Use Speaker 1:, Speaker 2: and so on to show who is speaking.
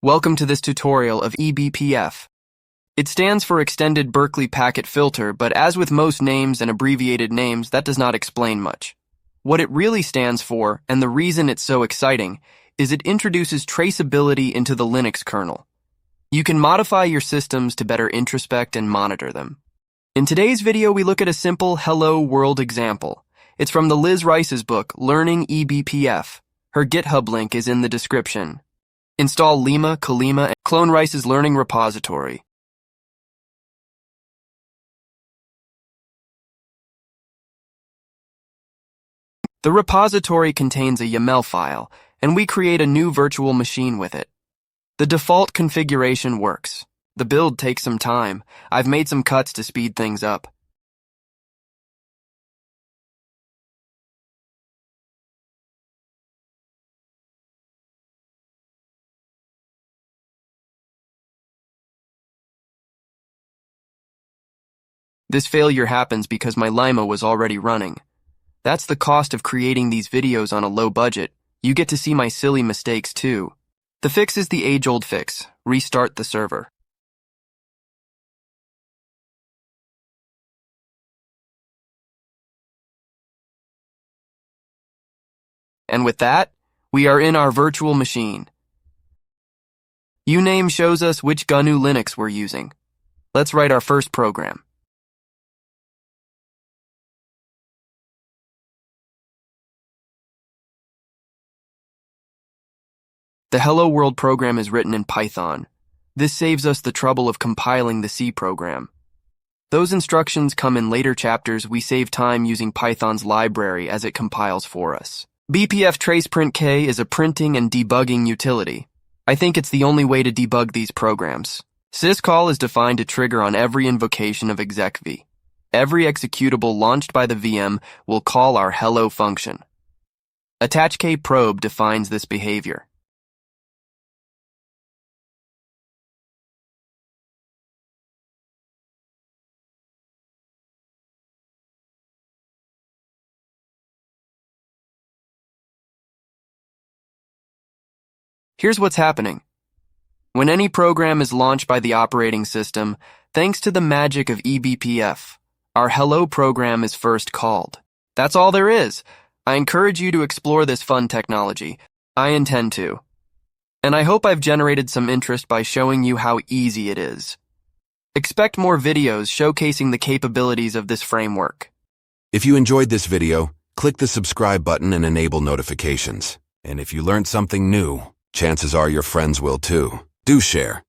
Speaker 1: Welcome to this tutorial of eBPF. It stands for Extended Berkeley Packet Filter, but as with most names and abbreviated names, that does not explain much. What it really stands for, and the reason it's so exciting, is it introduces traceability into the Linux kernel. You can modify your systems to better introspect and monitor them. In today's video, we look at a simple Hello World example. It's from the Lizrice's book, Learning-ebpf. Her GitHub link is in the description. Install Lima, and clone Rice's learning repository. The repository contains a YAML file, and we create a new virtual machine with it. The default configuration works. The build takes some time. I've made some cuts to speed things up. This failure happens because my Lima was already running. That's the cost of creating these videos on a low budget. You get to see my silly mistakes too. The fix is the age-old fix. Restart the server. And with that, we are in our virtual machine. Uname shows us which GNU Linux we're using. Let's write our first program. The Hello World program is written in Python. This saves us the trouble of compiling the C program. Those instructions come in later chapters. We save time using Python's library as it compiles for us. BPF traceprintk is a printing and debugging utility. I think it's the only way to debug these programs. syscall is defined to trigger on every invocation of execv. Every executable launched by the VM will call our hello function. attachk probe defines this behavior. Here's what's happening. When any program is launched by the operating system, thanks to the magic of eBPF, our hello program is first called. That's all there is. I encourage you to explore this fun technology. I intend to. And I hope I've generated some interest by showing you how easy it is. Expect more videos showcasing the capabilities of this framework.
Speaker 2: If you enjoyed this video, click the subscribe button and enable notifications. And if you learned something new, chances are your friends will too. Do share.